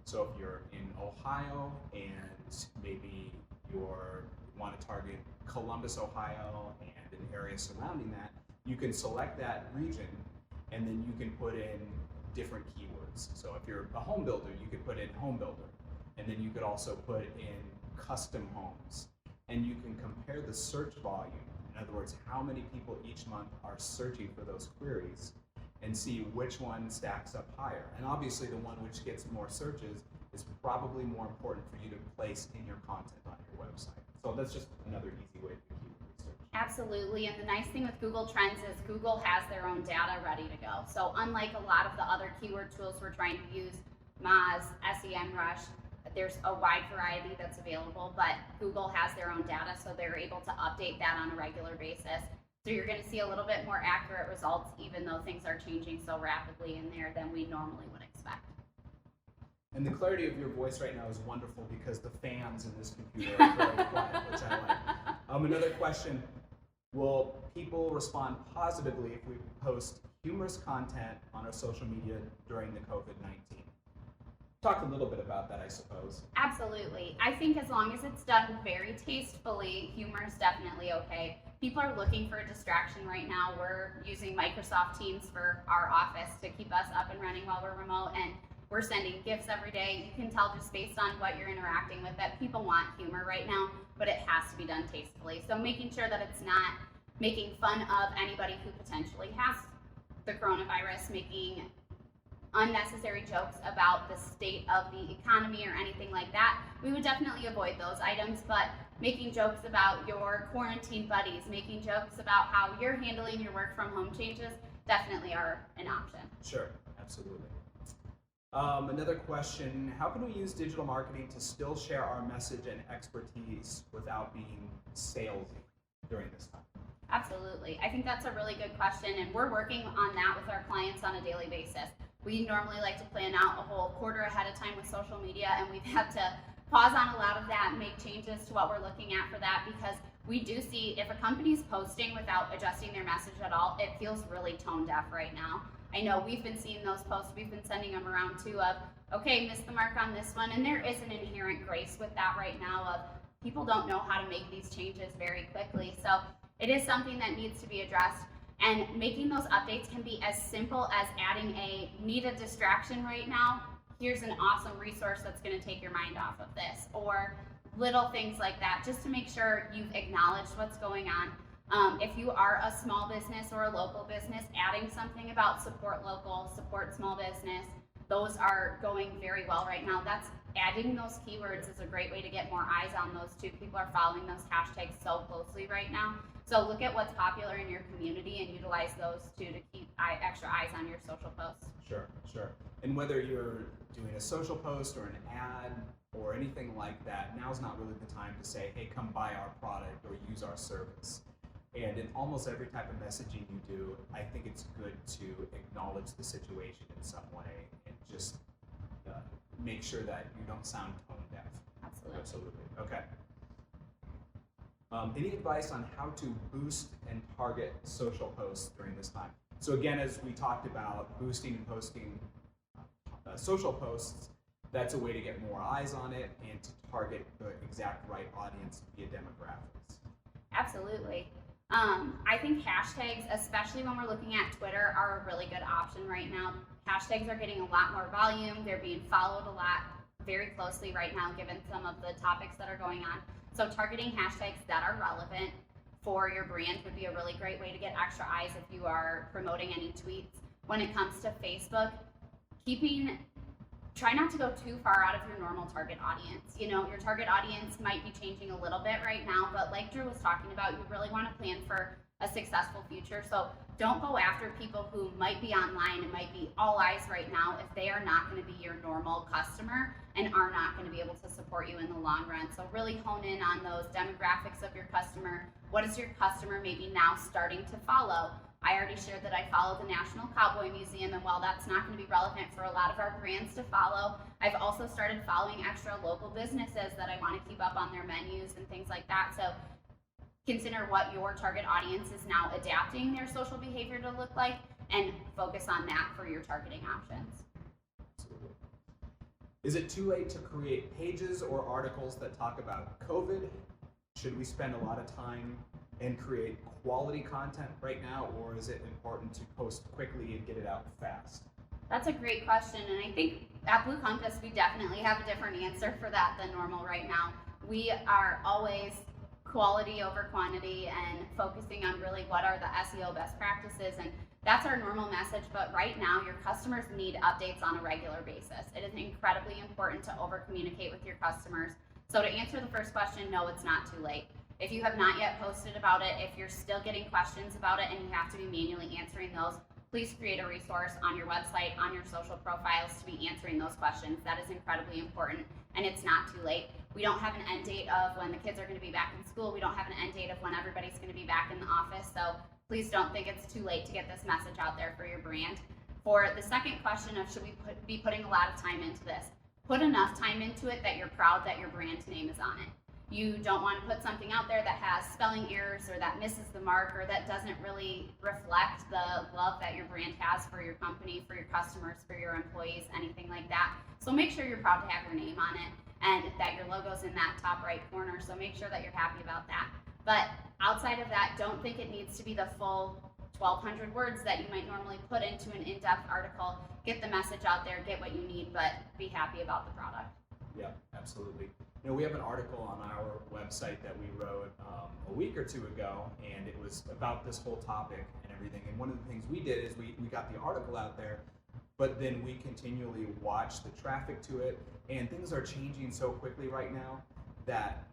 So if you're in Ohio and maybe you want to target Columbus, Ohio, and an area surrounding that, you can select that region and then you can put in different keywords. So if you're a home builder, you could put in home builder, and then you could also put in custom homes, and you can compare the search volume. In other words, how many people each month are searching for those queries, and see which one stacks up higher. And obviously the one which gets more searches is probably more important for you to place in your content on your website. So that's just another easy way to do keyword research. Absolutely, and the nice thing with Google Trends is Google has their own data ready to go. So unlike a lot of the other keyword tools we're trying to use, Moz, SEMrush, there's a wide variety that's available, but Google has their own data, so they're able to update that on a regular basis. So you're going to see a little bit more accurate results, even though things are changing so rapidly in there than we normally would expect. And the clarity of your voice right now is wonderful because the fans in this computer are very quiet, which I like. Another question, will people respond positively if we post humorous content on our social media during the COVID-19? Talk a little bit about that, I suppose. Absolutely. I think as long as it's done very tastefully, humor is definitely okay. People are looking for a distraction right now. We're using Microsoft Teams for our office to keep us up and running while we're remote, and we're sending gifts every day. You can tell just based on what you're interacting with that people want humor right now, but it has to be done tastefully. So making sure that it's not making fun of anybody who potentially has the coronavirus, making unnecessary jokes about the state of the economy or anything like that, we would definitely avoid those items. But making jokes about your quarantine buddies, making jokes about how you're handling your work from home changes definitely are an option. Sure, absolutely. Another question, how can we use digital marketing to still share our message and expertise without being salesy during this time? Absolutely. I think that's a really good question, and we're working on that with our clients on a daily basis. We normally like to plan out a whole quarter ahead of time with social media, and we've had to pause on a lot of that and make changes to what we're looking at for that because we do see if a company's posting without adjusting their message at all, it feels really tone deaf right now. I know we've been seeing those posts, we've been sending them around too of, okay, missed the mark on this one, and there is an inherent grace with that right now of people don't know how to make these changes very quickly. So it is something that needs to be addressed, and making those updates can be as simple as adding a need a distraction right now, here's an awesome resource that's going to take your mind off of this, or little things like that, just to make sure you've acknowledged what's going on. If you are a small business or a local business, adding something about support local, support small business, those are going very well right now. That's adding those keywords is a great way to get more eyes on those too. People are following those hashtags so closely right now. So look at what's popular in your community and utilize those too to keep extra eyes on your social posts. Sure. And whether you're doing a social post or an ad or anything like that, now's not really the time to say, hey, come buy our product or use our service. And in almost every type of messaging you do, I think it's good to acknowledge the situation in some way and just make sure that you don't sound tone deaf. Absolutely. Okay. Any advice on how to boost and target social posts during this time? So again, as we talked about, boosting and posting social posts, that's a way to get more eyes on it and to target the exact right audience via demographics. Absolutely. I think hashtags, especially when we're looking at Twitter, are a really good option right now. Hashtags are getting a lot more volume. They're being followed a lot very closely right now, given some of the topics that are going on. So targeting hashtags that are relevant for your brand would be a really great way to get extra eyes if you are promoting any tweets. When it comes to Facebook, try not to go too far out of your normal target audience. You know, your target audience might be changing a little bit right now, but like Drew was talking about, you really want to plan for a successful future. So don't go after people who might be online and might be all eyes right now if they are not going to be your normal customer and are not going to be able to support you in the long run. So really hone in on those demographics of your customer. What is your customer maybe now starting to follow? I already shared that I follow the National Cowboy Museum, and while that's not going to be relevant for a lot of our brands to follow, I've also started following extra local businesses that I want to keep up on their menus and things like that. So consider what your target audience is now adapting their social behavior to look like and focus on that for your targeting options. Absolutely. Is it too late to create pages or articles that talk about COVID? Should we spend a lot of time and create quality content right now, or is it important to post quickly and get it out fast? That's a great question, and I think at Blue Compass we definitely have a different answer for that than normal right now. We are always quality over quantity and focusing on really what are the SEO best practices, and that's our normal message. But right now your customers need updates on a regular basis. It is incredibly important to over communicate with your customers. So to answer the first question, no, it's not too late. If you have not yet posted about it, if you're still getting questions about it and you have to be manually answering those, please create a resource on your website, on your social profiles to be answering those questions. That is incredibly important, and it's not too late. We don't have an end date of when the kids are going to be back in school. We don't have an end date of when everybody's going to be back in the office. So please don't think it's too late to get this message out there for your brand. For the second question of should we be putting a lot of time into this, put enough time into it that you're proud that your brand name is on it. You don't want to put something out there that has spelling errors or that misses the mark or that doesn't really reflect the love that your brand has for your company, for your customers, for your employees, anything like that. So make sure you're proud to have your name on it and that your logo's in that top right corner. So make sure that you're happy about that. But outside of that, don't think it needs to be the full 1,200 words that you might normally put into an in-depth article. Get the message out there, get what you need, but be happy about the product. Yeah, absolutely. You know, we have an article on our website that we wrote a week or two ago, and it was about this whole topic and everything. And one of the things we did is we got the article out there, but then we continually watch the traffic to it, and things are changing so quickly right now that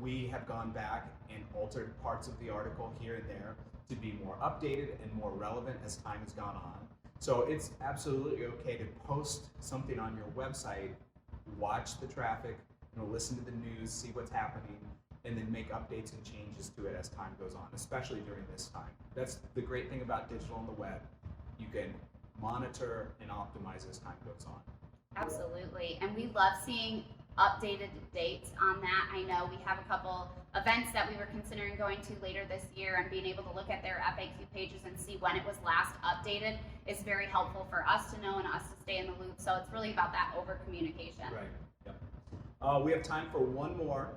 we have gone back and altered parts of the article here and there to be more updated and more relevant as time has gone on. So it's absolutely okay to post something on your website, watch the traffic, listen to the news, see what's happening, and then make updates and changes to it as time goes on, especially during this time. That's the great thing about digital on the web. You can monitor and optimize as time goes on. Absolutely. And we love seeing updated dates on that. I know we have a couple events that we were considering going to later this year, and being able to look at their FAQ pages and see when it was last updated is very helpful for us to know and us to stay in the loop. So it's really about that over communication. Right. Yep. We have time for one more,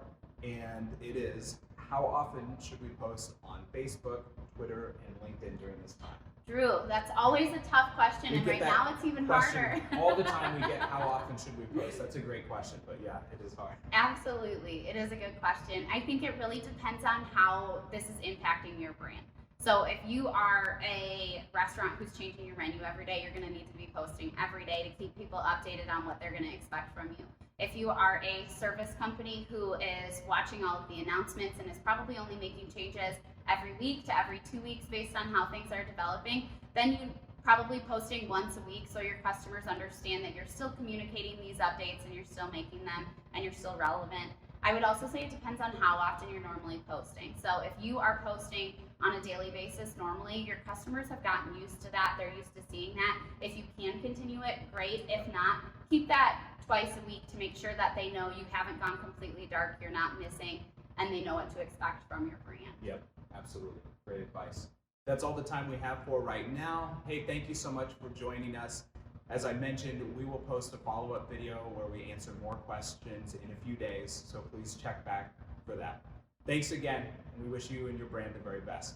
and it is, how often should we post on Facebook, Twitter, and LinkedIn during this time? Drew, that's always a tough question, We and get right that now it's even harder. All the time we get, how often should we post? That's a great question, but yeah, it is hard. Absolutely, it is a good question. I think it really depends on how this is impacting your brand. So if you are a restaurant who's changing your menu every day, you're going to need to be posting every day to keep people updated on what they're going to expect from you. If you are a service company who is watching all of the announcements and is probably only making changes every week to every 2 weeks based on how things are developing, then you probably posting once a week so your customers understand that you're still communicating these updates and you're still making them and you're still relevant. I would also say it depends on how often you're normally posting. So if you are posting on a daily basis normally, your customers have gotten used to that. They're used to seeing that. If you can continue it, great. If not, keep that twice a week to make sure that they know you haven't gone completely dark, you're not missing, and they know what to expect from your brand. Yep, absolutely. Great advice. That's all the time we have for right now. Hey, thank you so much for joining us. As I mentioned, we will post a follow-up video where we answer more questions in a few days, so please check back for that. Thanks again, and we wish you and your brand the very best.